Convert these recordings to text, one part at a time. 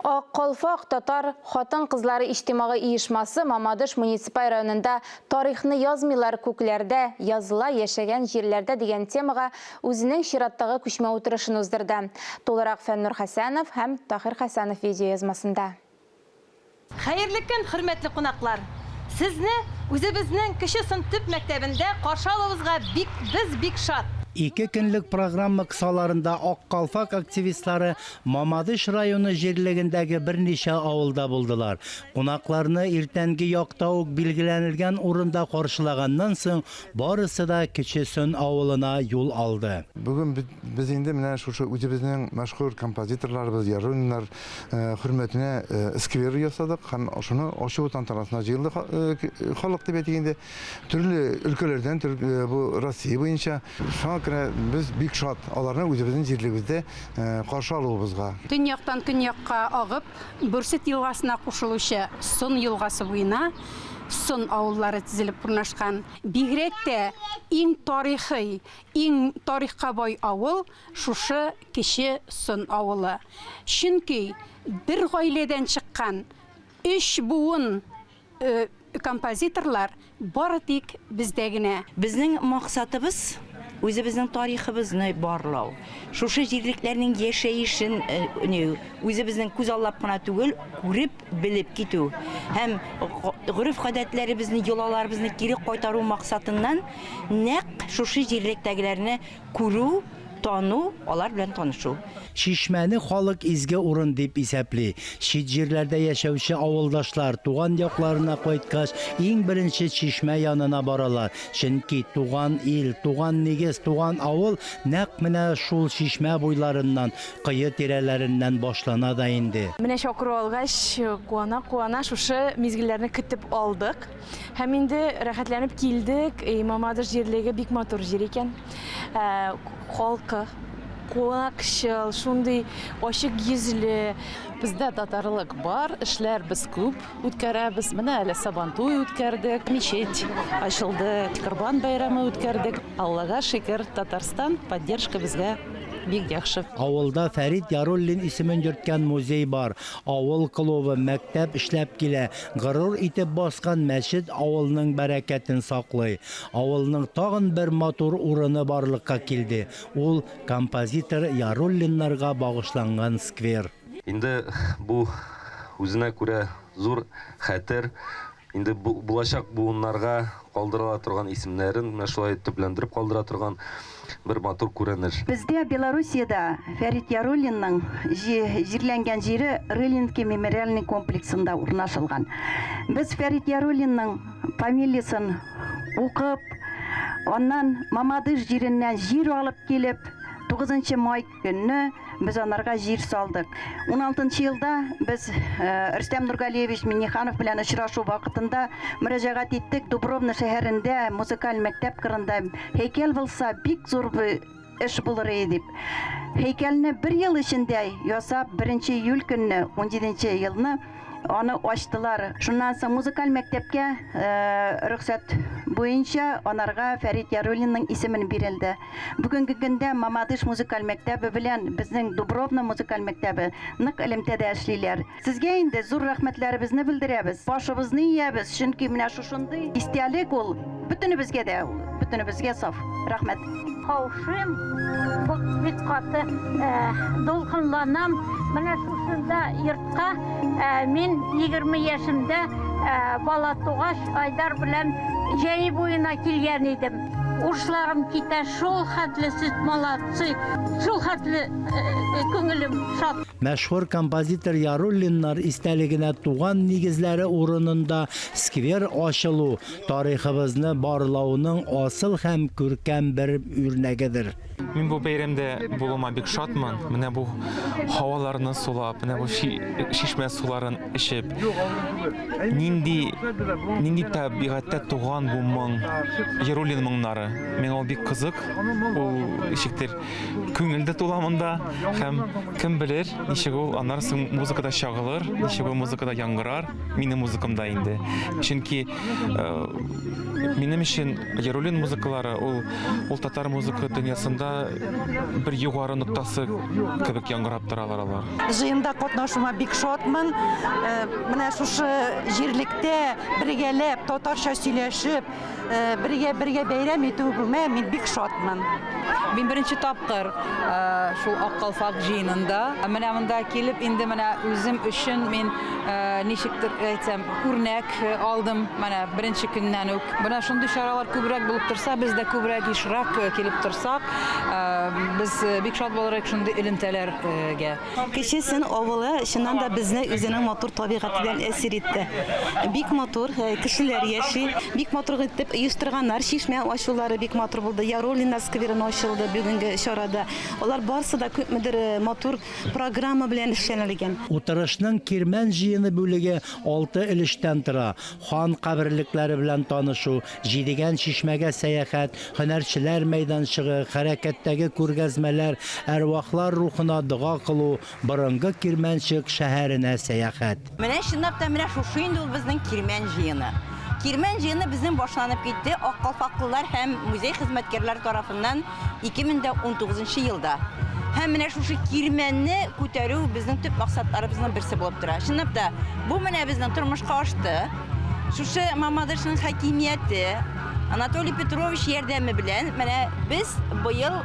Qalfaq Tatar Xатын Qızları İctimai İyişması Mamadısh munisipal rayonunda tarixini yazmılar köklerde, yazıla yaşayan yerlerde degan temaga özünün şirattığı küçme oturuşunu uzdurdu. Tolarak Fennur Hasanov hem Tahir Hasanov video yazmasında. Hayırlı gün, hürmetli konaklar. Sizni özümüzün kişi sınıf mektebinde karşı alımızga biz bik şat. 2 günlük programma kısalarında Akkalfak aktivistleri Mamadısh rayonu yerligindeki bir neçe avulda buldular. Konaklarını ertengi yoqtavuk bilgilenilgen orunda karşılagandan soň barısı da Kiçisun avuluna yol aldı. Bugün biz indi menen şuşu özümüzün meşhur kompozitorlarыбыз, yarınlar hürmetine skver yasadık. Şunu oşu tantanasına jyyldy halk dep etigende türlü ülkelerden bu Rossiya boyunça biz büyük şat alarını özümüzün yerligimizde karşı alubuzga. Dünyaktan künyakka ağıp, Bürsit yılgasına koşuluşu Sun yılgası boyuna Sun avulları tizilip kurnaşkan. Bigrekte in tarihka boy avul şuşu kişi Sun avulu. Çünkü bir gaileden çıkan 3 buun kompozitorlar bardik bizdegine. Bizning maqsadımız özümüzün tariximizni barlaw. Şuşu yerliklerinin yaşayışın özümüzün göz allap gana tugul, görüp bilip kitu. Hem guruf adetlerimizni, yolalarımızı geri qaytaru maqsadından naq şuşu yerliktegilerini kuru, tanu, olar bilen tanışu. Şişmeni halk izge urun dep isepli. Şit yerlerde yaşavçı avuldaşlar tuğan yaklarına koytkaç en birinci çişme yanına baralar. Çünkü tuğan il, tuğan nigiz, tuğan avul nek mine şul şişme boylarından, kıyı tirelerinden başlana da indi. Mine şokur olgaç, kuana şuşu mizgillerini kütüp aldık. Hem indi rahatlanıp geldik. Mamadısh yerligi bik motor yer eken. Halkı konakşıl, şunday aşık yüzlü. Bizde Tatarlık var, işler biz köp ütkärәбез. Менә әле Сабантуй үткәрдек, мечеть ачылды, Корбан байрамы үткәрдек. Аллага шөкер, Татарстан поддержка безгә бик яхшы. Avulda Ferit Yarullin ismin yürtken muzey var. Avul klubu mektep işlep kile. Gırur itip baskan meşid avulның bereketin saklay. Avulның tağın bir motor urunu barlıkka kildi. Ol kompozitor Yarullinlarga bağışlangan skver. Indi bu özüne göre zor xatir. Indi bulacak buğunlarga kaldırıla turgan isimlerin şulay tüplendirip kaldıra turgan bir motor көренеш. Bizde Belarusiyada Ferit Yarullin'nin jirlengen jeri Rılinki Memorialny kompleksinde urnaşılgan. Biz Ferit Yarullin'nin familiyasını okup, ondan Mamadısh jerinden jir alıp gelip 9 may günü biz onlarga jir saldık. 16 yılda biz Rüstem Nurgaliyevich Minnixanov bilen uçraşu vakitinde müracaat ettik. Dubrovna şehrinde müzikal mektep kırında heykel bulsa bik zor bir iş bulur edip. Heykelini bir yıl içinde yasap 1 iyul günü 17 yılını onu açtılar. Şundan sonra müzikal mektepke ruhsat boyunca onlarga Ferit Yarullin'nin ismini verildi. Bugünkü günde Mamadısh müzikal mektebi bilen bizning Dubrovna müzikal mektebi nık ilimtede işliler. Sizge indi zor rahmetlerimizni bildiremiz. Başımızını yiyemiz. Çünkü mine şuşunday isteyalik ol. Bütünü bizge de, bütünü bizge saf. Rahmet. Kavşım, bik katı dolkınlanam. Mine şuşunda yırtka men 20 yaşında bala tuğaş Aydar bilen Jayı boyuna kelgen edim. Uşlarım kite şol hatlı süt malatsı, şol hatlı köngülüm şat. Meşhur kompozitor Yarullinlar isteligine tuğan nigizleri urununda skver açılu tariximizni barlauның asıl hem körkem bir örnegidir. Мен bu bayramda buluma bek şatman. Mene bu havalarını sulap, mene bu şişme suların içip, nindi tabiatta tuğan bulman Yarulin mыңнары. Men ol bek kızık, o işiktir köngülde tulamında hem kim bilir, nişe ol anlarsın muzikada şağılır, nişe ol muzikada yangırar, meni muzikamda indi. Çünkü benim için Yarulin muzikaları, o Tatar muzika dünyasında bir югары ноктасы кебек яңгырап торалар алар. Жыйында катнашуыма бик шатмын. Менә шушы җирлектә бергәләп, татарча сөйләшеп, бергә бәйрәм итүемә мин бик шатмын. Мин беренче тапкыр шул Аккалфак җыенында, менә монда килеп инде менә үзем өчен мин ничектер әйтсәм үрнәк алдым. Менә беренче көннән үк. Менә шундый чаралар күбрәк булып торса, без дә күбрәк ишрак килеп торсак, без бик шат булырык шундый элемтәләргә. Кечесен авылы чыннан да безне үзенең матур табигаты белән әсир итте. Бик матур кешеләр яши, бик матур итеп оештырганнар, чишмә ачулары бик матур булды. Ярулина скверы ачылды бүгенге чарада. Алар барысы да күпмедер матур программа белән эшләнелгән. Утырышның Кирмән җыены бүлеге 6 өлештән тора. Хан каберлекләре белән танышу, җидегән чишмәгә сәяхәт, һөнәрчеләр мәйданчыгы, хәрәкәттәге күргәзмәләр, әрвахлар рухына дуга кылу, борынгы Кирмәнчек шәһәренә сәяхәт. Менә чынлап та менә шушы инде ул безнең Кирмән җыены. Кирмән җыены безнең башланып китте Аккалфаклылар һәм музей хезмәткәрләре тарафыннан 2019 елда. Һәм менә шушы Кирмәнне күтәрү безнең төп максатларыбызның берсе булып тора. Чынлап та бу менә безнең тормышка ашты. Шушы Мамадышның хакимияте, Анатолий Петрович ярдәме белән менә без быел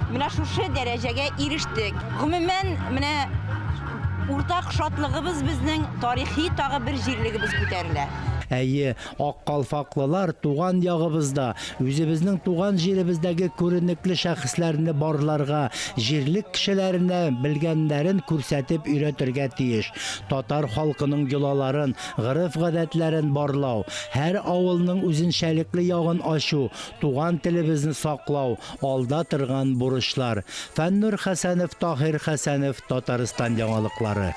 менә шушы дәрәҗәгә ирештек. Гомумән менә уртак шатлыгыбыз безнең тарихи тагы бер җирлегебез күтәрелә. Әйе, Аккалфаклылар туган ягыбызда, үзебезнең туган җиребездәге күренекле шәхесләрне барларга, җирлек кешеләренә белгәннәрен күрсәтеп өйрәтергә тиеш. Татар халкының йолаларын, гырыф-гадәтләрен барлау, һәр авылның үзенчәлекле ягын ачу, туган телебезне саклау алда торган бурычлар. Фәннур Хәсәнов, Таһир Хәсәнов, Татарстан яңалыклары.